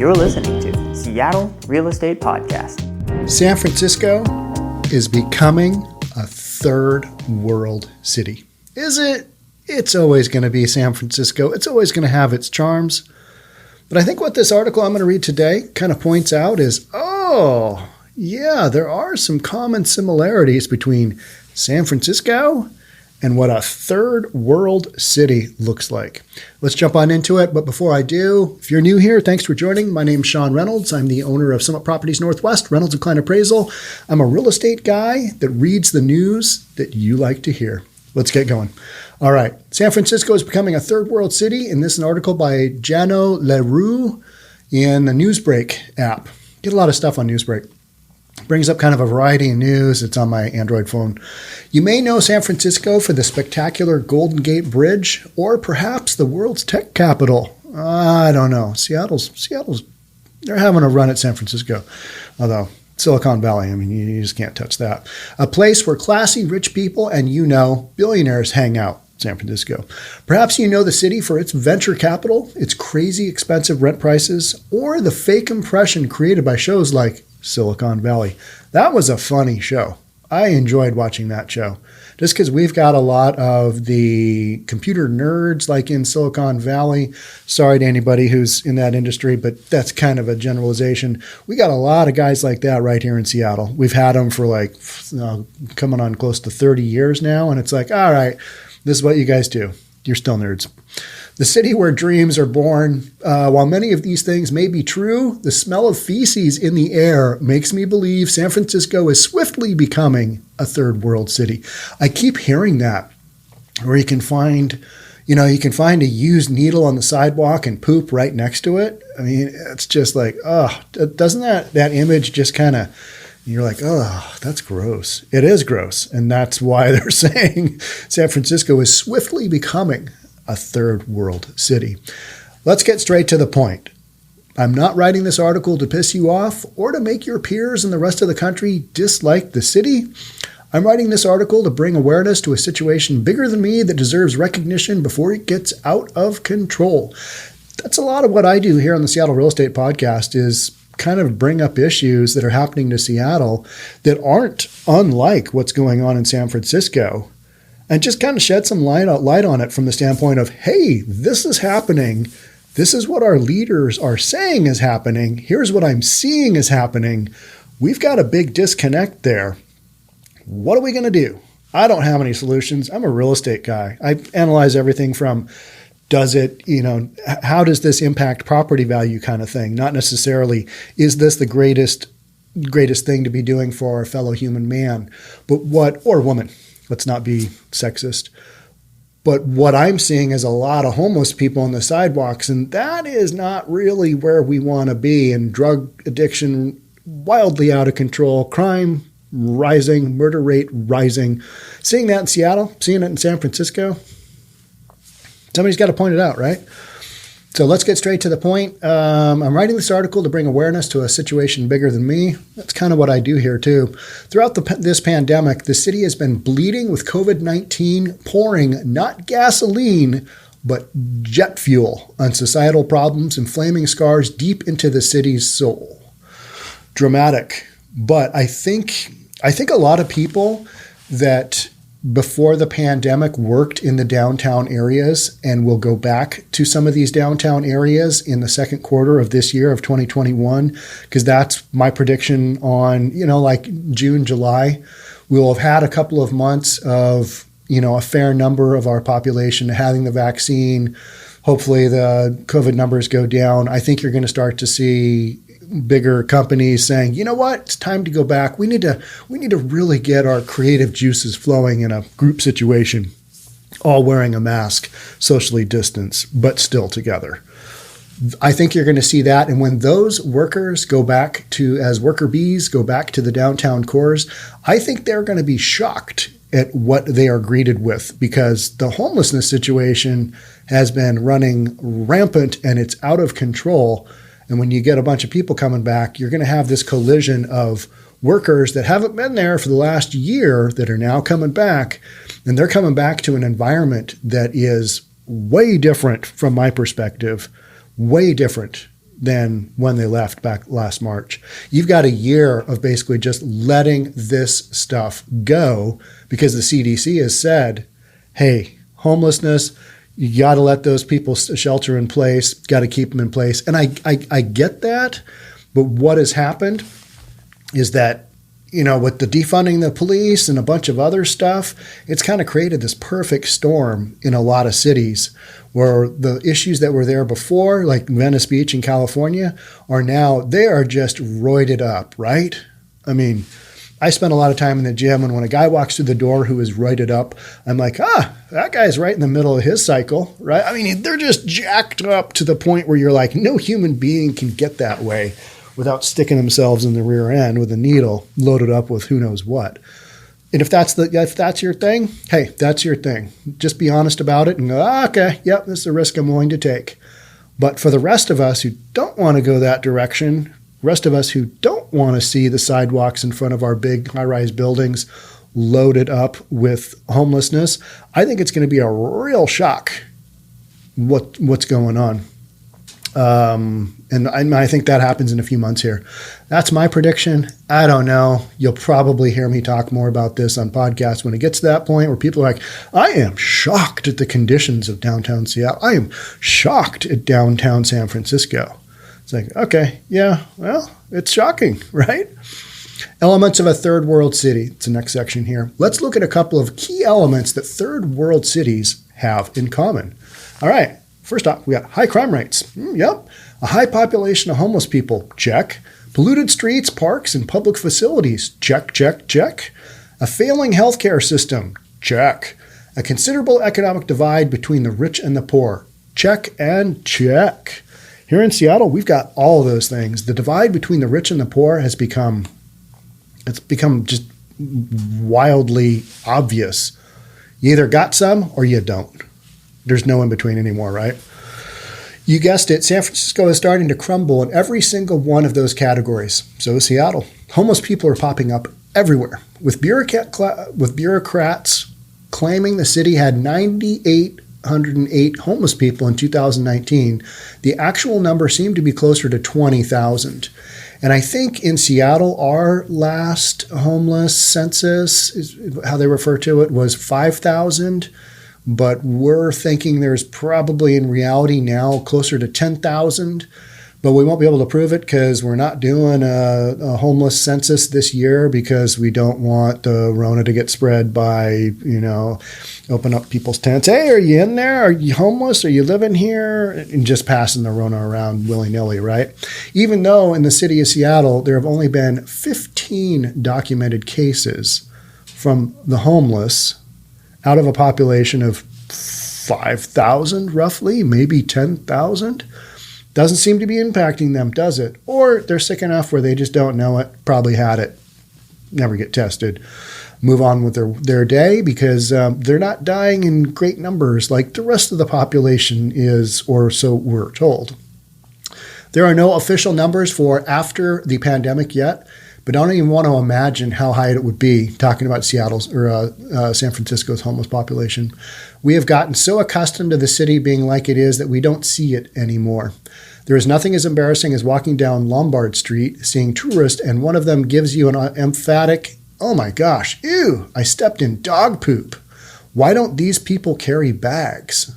You're listening to Seattle Real Estate Podcast. San Francisco is becoming a third world city. Is it? It's always going to be San Francisco. It's always going to have its charms. But I think what this article I'm going to read today kind of points out is, there are some common similarities between San Francisco and what a third world city looks like. Let's jump on into it. But before I do, if you're new here, thanks for joining. My name's Sean Reynolds. I'm the owner of Summit Properties Northwest, Reynolds & Kline Appraisal. I'm a real estate guy that reads the news that you like to hear. Let's get going. All right. San Francisco is becoming a third world city. And this is an article by Jano Leroux in the Newsbreak app. Get a lot of stuff on Newsbreak. Brings up kind of a variety of news. It's on my Android phone. You may know San Francisco for the spectacular Golden Gate Bridge, or perhaps the world's tech capital. I don't know. Seattle's, they're having a run at San Francisco. Although Silicon Valley, you just can't touch that. A place where classy, rich people and billionaires hang out. San Francisco. Perhaps you know the city for its venture capital, its crazy expensive rent prices, or the fake impression created by shows like Silicon Valley. That was a funny show. I enjoyed watching that show. Just because we've got a lot of the computer nerds like in Silicon Valley. Sorry to anybody who's in that industry, but that's kind of a generalization. We got a lot of guys like that right here in Seattle. We've had them for coming on close to 30 years now. And it's like, all right, this is what you guys do. You're still nerds. The city where dreams are born. While many of these things may be true, the smell of feces in the air makes me believe San Francisco is swiftly becoming a third world city. I keep hearing that, where you can find a used needle on the sidewalk and poop right next to it. I mean, it's just like, doesn't that image just kind of, you're like, that's gross. It is gross. And that's why they're saying San Francisco is swiftly becoming a third world city. Let's get straight to the point. I'm not writing this article to piss you off or to make your peers and the rest of the country dislike the city. I'm writing this article to bring awareness to a situation bigger than me that deserves recognition before it gets out of control. That's a lot of what I do here on the Seattle Real Estate Podcast, is kind of bring up issues that are happening to Seattle that aren't unlike what's going on in San Francisco, and just kind of shed some light on it from the standpoint of, hey, this is happening. This is what our leaders are saying is happening. Here's what I'm seeing is happening. We've got a big disconnect there. What are we going to do? I don't have any solutions. I'm a real estate guy. I analyze everything from how does this impact property value kind of thing? Not necessarily, is this the greatest thing to be doing for our fellow human man, or woman? Let's not be sexist. But what I'm seeing is a lot of homeless people on the sidewalks, and that is not really where we want to be. And drug addiction wildly out of control, crime rising, murder rate rising. Seeing that in Seattle, seeing it in San Francisco, somebody's got to point it out, right? So let's get straight to the point. I'm writing this article to bring awareness to a situation bigger than me. That's kind of what I do here too. Throughout this pandemic, the city has been bleeding with COVID-19, pouring not gasoline, but jet fuel on societal problems and flaming scars deep into the city's soul. Dramatic. But I think a lot of people that before the pandemic worked in the downtown areas and will go back to some of these downtown areas in the second quarter of this year of 2021, because that's my prediction on, June, July. We'll have had a couple of months of, a fair number of our population having the vaccine. Hopefully the COVID numbers go down. I think you're going to start to see bigger companies saying, you know what, it's time to go back. We need to really get our creative juices flowing in a group situation, all wearing a mask, socially distanced, but still together. I think you're going to see that. And when those workers go back as worker bees go back to the downtown cores, I think they're going to be shocked at what they are greeted with, because the homelessness situation has been running rampant and it's out of control. And when you get a bunch of people coming back, you're going to have this collision of workers that haven't been there for the last year that are now coming back. And they're coming back to an environment that is way different from my perspective, way different than when they left back last March. You've got a year of basically just letting this stuff go because the CDC has said, hey, homelessness, you got to let those people shelter in place, got to keep them in place. And I get that, but what has happened is that, with the defunding the police and a bunch of other stuff, it's kind of created this perfect storm in a lot of cities where the issues that were there before, like Venice Beach in California, they are just roided up, right? I mean, I spend a lot of time in the gym, and when a guy walks through the door who is roided up, I'm like, that guy's right in the middle of his cycle, right? I mean, they're just jacked up to the point where you're like, no human being can get that way without sticking themselves in the rear end with a needle loaded up with who knows what. And if that's your thing, hey, that's your thing. Just be honest about it and go, okay, yep, this is a risk I'm willing to take. But for the rest of us who don't want to go that direction, rest of us who don't want to see the sidewalks in front of our big high-rise buildings loaded up with homelessness, I think it's going to be a real shock what's going on. And I think that happens in a few months here. That's my prediction. I don't know. You'll probably hear me talk more about this on podcasts when it gets to that point where people are like, I am shocked at the conditions of downtown Seattle. I am shocked at downtown San Francisco. It's like, okay, yeah, well, it's shocking, right? Elements of a third world city. It's the next section here. Let's look at a couple of key elements that third world cities have in common. All right. First off, we got high crime rates. Yep. A high population of homeless people. Check. Polluted streets, parks, and public facilities. Check, check, check. A failing healthcare system. Check. A considerable economic divide between the rich and the poor. Check and check. Here in Seattle, we've got all of those things. The divide between the rich and the poor has become just wildly obvious. You either got some or you don't. There's no in between anymore, right? You guessed it, San Francisco is starting to crumble in every single one of those categories. So is Seattle. Homeless people are popping up everywhere, with bureaucrats claiming the city had 9,808 homeless people in 2019. The actual number seemed to be closer to 20,000. And I think in Seattle, our last homeless census, is how they refer to it, was 5,000. But we're thinking there's probably in reality now closer to 10,000. But we won't be able to prove it because we're not doing a homeless census this year because we don't want the Rona to get spread by, open up people's tents. Hey, are you in there? Are you homeless? Are you living here? And just passing the Rona around willy-nilly, right? Even though in the city of Seattle, there have only been 15 documented cases from the homeless out of a population of 5,000 roughly, maybe 10,000. Doesn't seem to be impacting them, does it? Or they're sick enough where they just don't know it, probably had it, never get tested, move on with their day because they're not dying in great numbers like the rest of the population is, or so we're told. There are no official numbers for after the pandemic yet, but I don't even want to imagine how high it would be talking about Seattle's or San Francisco's homeless population. We have gotten so accustomed to the city being like it is that we don't see it anymore. There is nothing as embarrassing as walking down Lombard Street, seeing tourists, and one of them gives you an emphatic, "Oh my gosh, ew, I stepped in dog poop. Why don't these people carry bags?"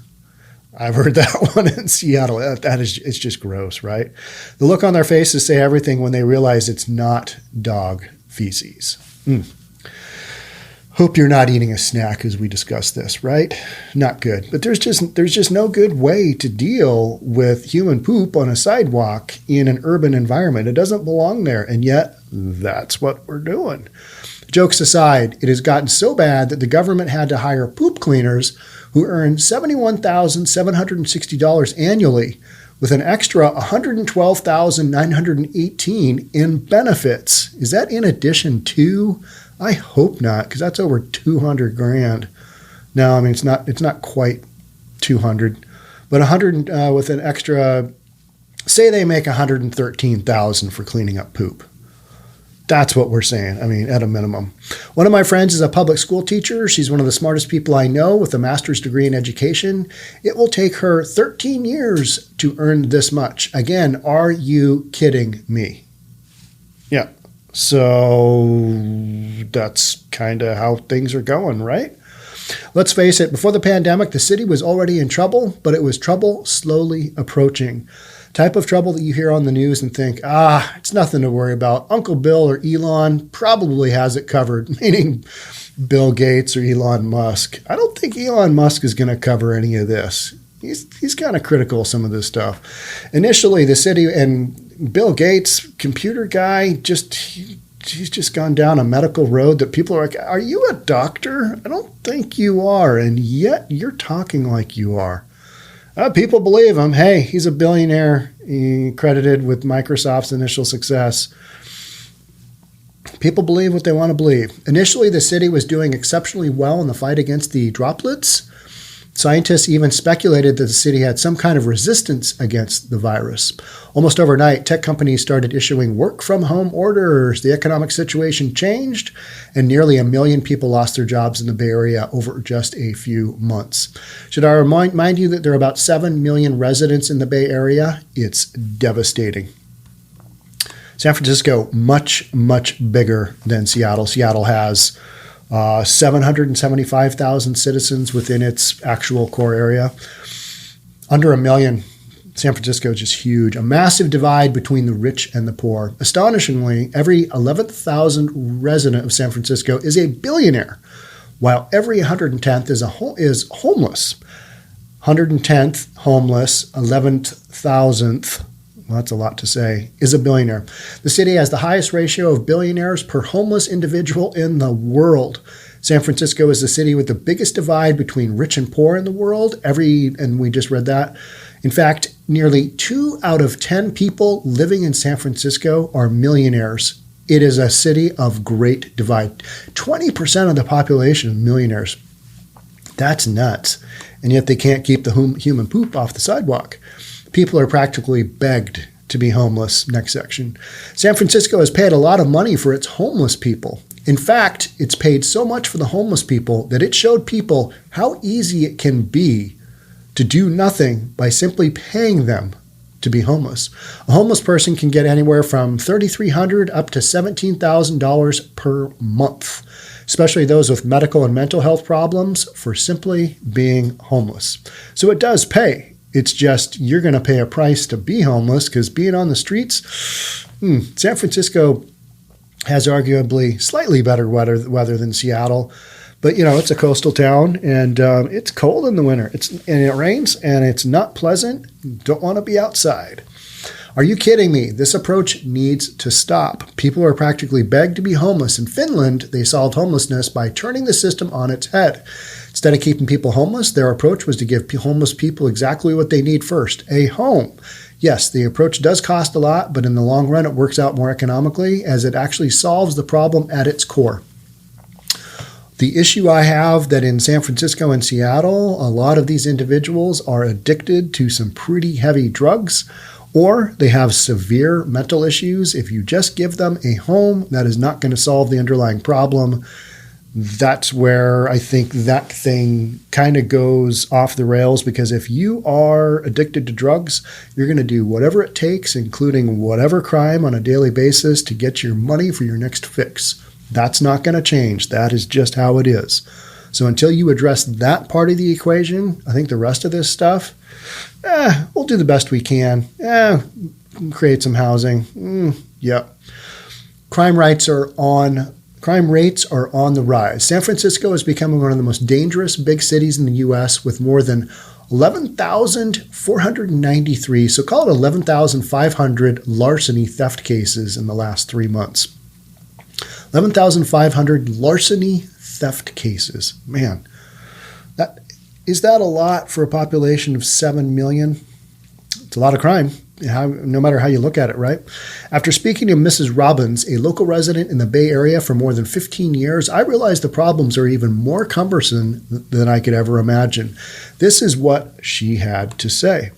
I've heard that one in Seattle. It's just gross, right? The look on their faces say everything when they realize it's not dog feces. Hope you're not eating a snack as we discuss this, right? Not good. But there's just no good way to deal with human poop on a sidewalk in an urban environment. It doesn't belong there, and yet that's what we're doing. Jokes aside, it has gotten so bad that the government had to hire poop cleaners who earn $71,760 annually with an extra $112,918 in benefits. Is that in addition to? I hope not, because that's over $200,000. No, I mean, it's not quite 200, but 100 with an extra, say they make $113,000 for cleaning up poop. That's what we're saying. I mean, at a minimum. One of my friends is a public school teacher. She's one of the smartest people I know with a master's degree in education. It will take her 13 years to earn this much. Again, are you kidding me? Yeah. So that's kind of how things are going, right? Let's face it, before the pandemic, the city was already in trouble, but it was trouble slowly approaching. Type of trouble that you hear on the news and think, it's nothing to worry about. Uncle Bill or Elon probably has it covered, meaning Bill Gates or Elon Musk. I don't think Elon Musk is going to cover any of this. He's kind of critical of some of this stuff. Initially, the city and Bill Gates, computer guy, he's just gone down a medical road that people are like, are you a doctor? I don't think you are, and yet you're talking like you are. People believe him. Hey, he's a billionaire. He credited with Microsoft's initial success. People believe what they want to believe. Initially, the city was doing exceptionally well in the fight against the droplets. Scientists even speculated that the city had some kind of resistance against the virus. Almost overnight, tech companies started issuing work-from-home orders. The economic situation changed, and nearly 1 million people lost their jobs in the Bay Area over just a few months. Should I remind you that there are about 7 million residents in the Bay Area? It's devastating. San Francisco, much, much bigger than Seattle. Seattle has 775,000 citizens within its actual core area. Under 1 million. San Francisco is just huge. A massive divide between the rich and the poor. Astonishingly, every 11,000 resident of San Francisco is a billionaire, while every 110th is homeless. 110th homeless, 11,000th, well, that's a lot to say, is a billionaire. The city has the highest ratio of billionaires per homeless individual in the world. San Francisco is the city with the biggest divide between rich and poor in the world. And we just read that. In fact, nearly 2 out of 10 people living in San Francisco are millionaires. It is a city of great divide. 20% of the population are millionaires. That's nuts. And yet they can't keep the human poop off the sidewalk. People are practically begged to be homeless. Next section. San Francisco has paid a lot of money for its homeless people. In fact, it's paid so much for the homeless people that it showed people how easy it can be to do nothing by simply paying them to be homeless. A homeless person can get anywhere from $3,300 up to $17,000 per month, especially those with medical and mental health problems, for simply being homeless. So it does pay. It's just you're going to pay a price to be homeless, because being on the streets, San Francisco has arguably slightly better weather than Seattle. But, it's a coastal town, and it's cold in the winter. And it rains, and it's not pleasant. Don't want to be outside. Are you kidding me? This approach needs to stop. People are practically begged to be homeless. In Finland, they solved homelessness by turning the system on its head. Instead of keeping people homeless, their approach was to give homeless people exactly what they need first, a home. Yes, the approach does cost a lot, but in the long run, it works out more economically, as it actually solves the problem at its core. The issue I have that in San Francisco and Seattle, a lot of these individuals are addicted to some pretty heavy drugs, or they have severe mental issues. If you just give them a home, that is not going to solve the underlying problem. That's where I think that thing kind of goes off the rails, because if you are addicted to drugs, you're going to do whatever it takes, including whatever crime on a daily basis, to get your money for your next fix. That's not going to change. That is just how it is. So until you address that part of the equation, I think the rest of this stuff, we'll do the best we can. Create some housing. Yep. Crime rates are on the rise. San Francisco is becoming one of the most dangerous big cities in the U.S. with more than 11,493, so call it 11,500 larceny theft cases in the last 3 months. 11,500 larceny theft cases. Man, is that a lot for a population of 7 million? It's a lot of crime, no matter how you look at it, right? After speaking to Mrs. Robbins, a local resident in the Bay Area for more than 15 years, I realized the problems are even more cumbersome than I could ever imagine. This is what she had to say.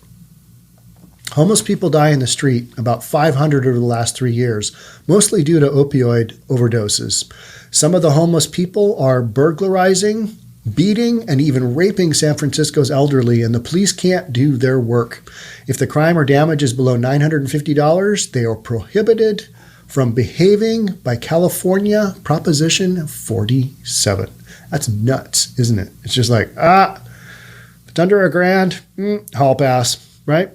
Homeless people die in the street, about 500 over the last 3 years, mostly due to opioid overdoses. Some of the homeless people are burglarizing, beating, and even raping San Francisco's elderly, and the police can't do their work. If the crime or damage is below $950, they are prohibited from behaving by California Proposition 47. That's nuts, isn't it? It's just like, if it's under $1,000, hall pass, right?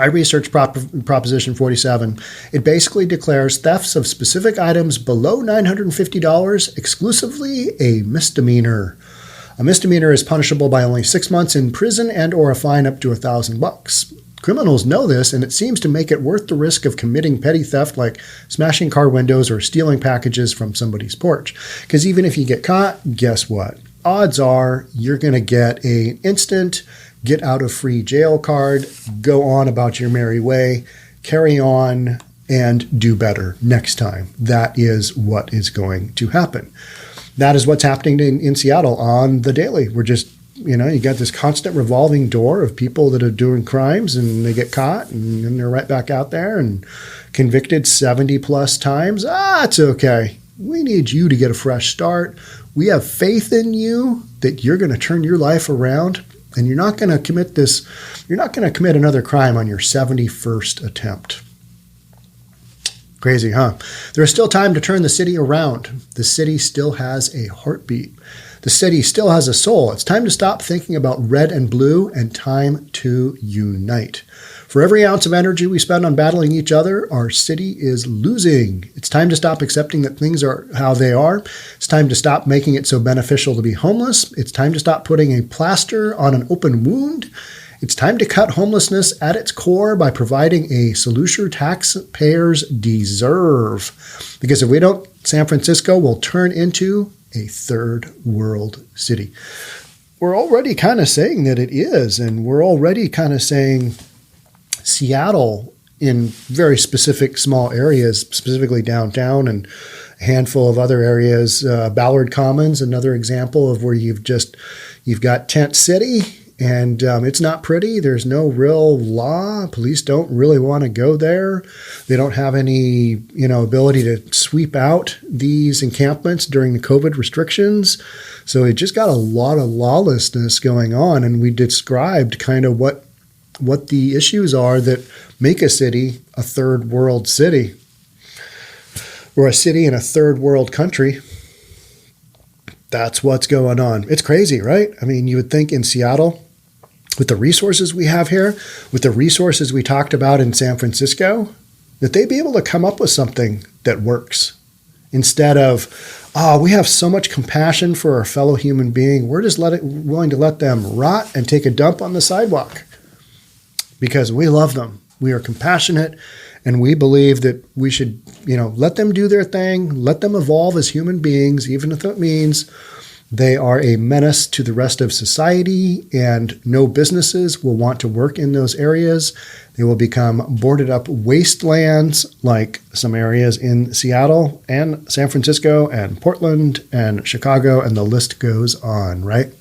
I researched Proposition 47. It basically declares thefts of specific items below $950 exclusively a misdemeanor. A misdemeanor is punishable by only 6 months in prison and or a fine up to $1,000. Criminals know this, and it seems to make it worth the risk of committing petty theft like smashing car windows or stealing packages from somebody's porch. Because even if you get caught, guess what? Odds are you're going to get an instant get out of free jail card, go on about your merry way, carry on, and do better next time. That is what is going to happen. That is what's happening in Seattle on the daily. We're just, you got this constant revolving door of people that are doing crimes, and they get caught, and then they're right back out there and convicted 70 plus times. It's okay. We need you to get a fresh start. We have faith in you that you're going to turn your life around. And you're not going to commit another crime on your 71st attempt. Crazy, huh? There is still time to turn the city around. The city still has a heartbeat. The city still has a soul. It's time to stop thinking about red and blue and time to unite. For every ounce of energy we spend on battling each other, our city is losing. It's time to stop accepting that things are how they are. It's time to stop making it so beneficial to be homeless. It's time to stop putting a plaster on an open wound. It's time to cut homelessness at its core by providing a solution taxpayers deserve. Because if we don't, San Francisco will turn into a third world city. We're already kind of saying that it is, and we're already kind of saying Seattle in very specific small areas, specifically downtown and a handful of other areas. Ballard Commons, another example of where you've got tent city, and it's not pretty. There's no real law. Police don't really want to go there. They don't have any, ability to sweep out these encampments during the COVID restrictions. So it just got a lot of lawlessness going on, and we described kind of what the issues are that make a city a third world city, or a city in a third world country. That's what's going on. It's crazy, right? I mean, you would think in Seattle, with the resources we have here, with the resources we talked about in San Francisco, that they'd be able to come up with something that works. Instead of, we have so much compassion for our fellow human being, we're just willing to let them rot and take a dump on the sidewalk. Because we love them. We are compassionate, and we believe that we should, let them do their thing, let them evolve as human beings, even if it means they are a menace to the rest of society, and no businesses will want to work in those areas. They will become boarded up wastelands like some areas in Seattle and San Francisco and Portland and Chicago, and the list goes on, right?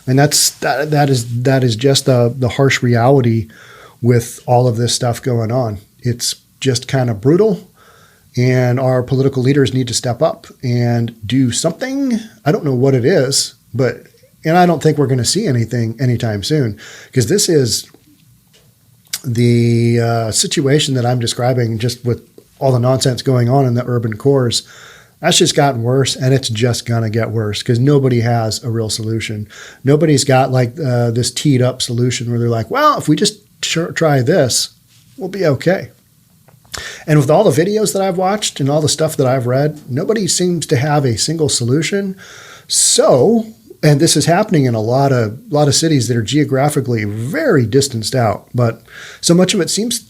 And that is just the harsh reality with all of this stuff going on. It's just kind of brutal, and our political leaders need to step up and do something. I don't know what it is, and I don't think we're going to see anything anytime soon, because this is the situation that I'm describing, just with all the nonsense going on in the urban cores. That's just gotten worse, and it's just going to get worse because nobody has a real solution. Nobody's got like this teed up solution where they're like, well, if we just try this, we'll be okay. And with all the videos that I've watched and all the stuff that I've read, nobody seems to have a single solution. So, and this is happening in a lot of cities that are geographically very distanced out, but so much of it seems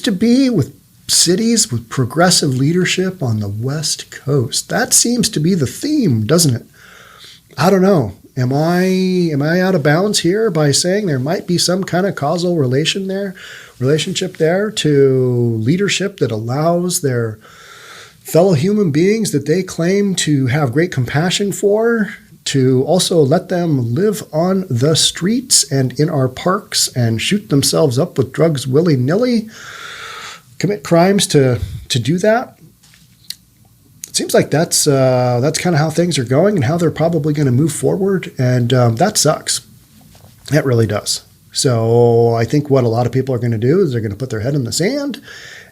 to be with cities with progressive leadership on the West Coast. That seems to be the theme, doesn't it? I don't know. Am I out of bounds here by saying there might be some kind of causal relationship there to leadership that allows their fellow human beings that they claim to have great compassion for to also let them live on the streets and in our parks and shoot themselves up with drugs willy-nilly, commit crimes to do that. It seems like that's kind of how things are going and how they're probably going to move forward, and that sucks. It really does. So I think what a lot of people are going to do is they're going to put their head in the sand,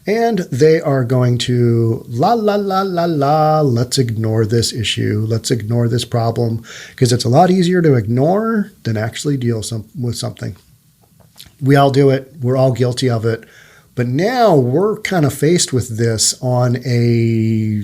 and they are going to let's ignore this issue. Let's ignore this problem, because it's a lot easier to ignore than actually deal with something. We all do it. We're all guilty of it. But now we're kind of faced with this on a,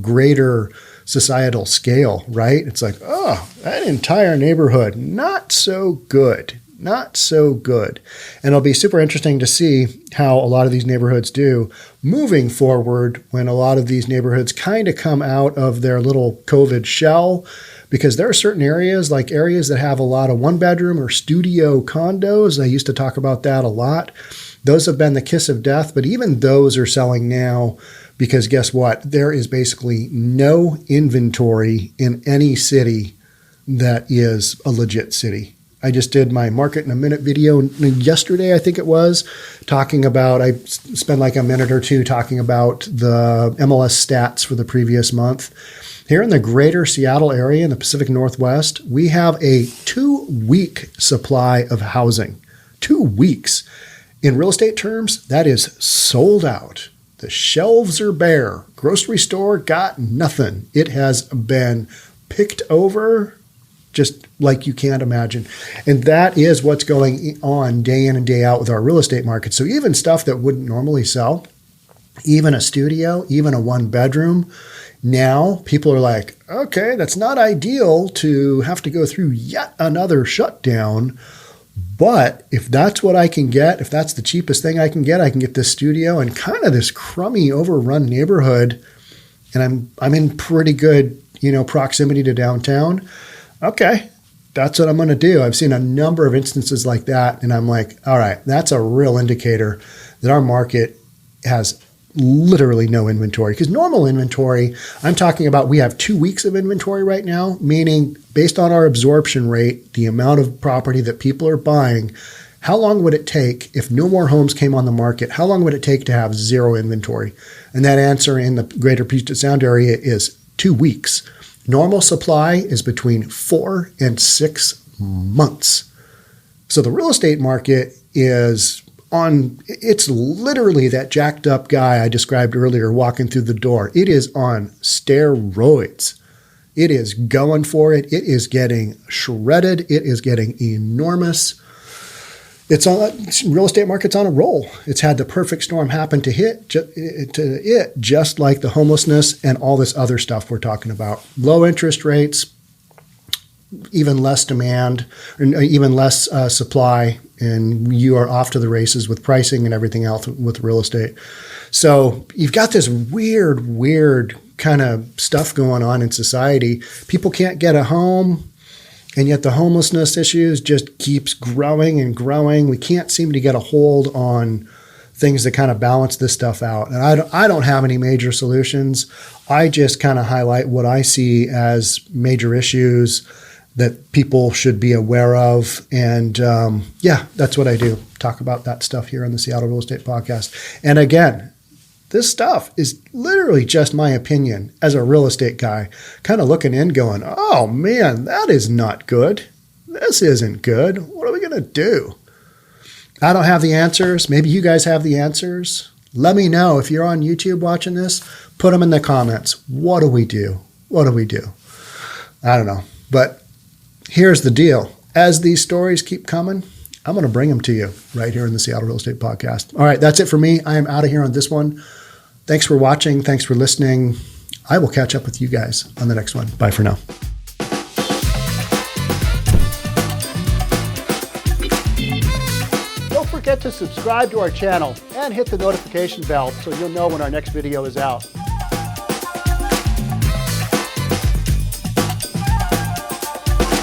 greater societal scale, right? It's like, oh, that entire neighborhood, not so good. Not so good. And it'll be super interesting to see how a lot of these neighborhoods do moving forward when a lot of these neighborhoods kind of come out of their little COVID shell, because there are certain areas, like areas that have a lot of one-bedroom or studio condos. I used to talk about that a lot. Those have been the kiss of death, but even those are selling now because guess what? There is basically no inventory in any city that is a legit city. I just did my Market in a Minute video yesterday, I think it was, talking about, I spent like a minute or two talking about the MLS stats for the previous month. Here in the greater Seattle area in the Pacific Northwest, we have a 2-week supply of housing. 2 weeks. In real estate terms, that is sold out. The shelves are bare. Grocery store got nothing. It has been picked over just like you can't imagine. And that is what's going on day in and day out with our real estate market. So even stuff that wouldn't normally sell, even a studio, even a 1-bedroom, now people are like, okay, that's not ideal to have to go through yet another shutdown. But if that's what I can get, if that's the cheapest thing I can get this studio and kind of this crummy, overrun neighborhood, and I'm in pretty good, proximity to downtown. Okay, that's what I'm going to do. I've seen a number of instances like that, and I'm like, all right, that's a real indicator that our market has literally no inventory. Because normal inventory, I'm talking about we have 2 weeks of inventory right now, meaning based on our absorption rate, the amount of property that people are buying, how long would it take if no more homes came on the market? How long would it take to have zero inventory? And that answer in the greater Puget Sound area is 2 weeks. Normal supply is between 4 and 6 months. So the real estate market is it's literally that jacked up guy I described earlier walking through the door. It is on steroids. It is going for it. It is getting shredded. It is getting enormous. Real estate market's on a roll. It's had the perfect storm happen to it, just like the homelessness and all this other stuff we're talking about. Low interest rates, even less demand, and even less supply, and you are off to the races with pricing and everything else with real estate. So you've got this weird kind of stuff going on in society. People can't get a home. And yet the homelessness issues just keeps growing and growing. We can't seem to get a hold on things that kind of balance this stuff out. And I don't have any major solutions. I just kind of highlight what I see as major issues that people should be aware of. And that's what I do. Talk about that stuff here on the Seattle Real Estate Podcast. And again, this stuff is literally just my opinion as a real estate guy, kind of looking in going, oh man, that is not good. This isn't good. What are we going to do? I don't have the answers. Maybe you guys have the answers. Let me know if you're on YouTube watching this, put them in the comments. What do we do? What do we do? I don't know. But here's the deal. As these stories keep coming, I'm going to bring them to you right here in the Seattle Real Estate Podcast. All right, that's it for me. I am out of here on this one. Thanks for watching. Thanks for listening. I will catch up with you guys on the next one. Bye for now. Don't forget to subscribe to our channel and hit the notification bell so you'll know when our next video is out.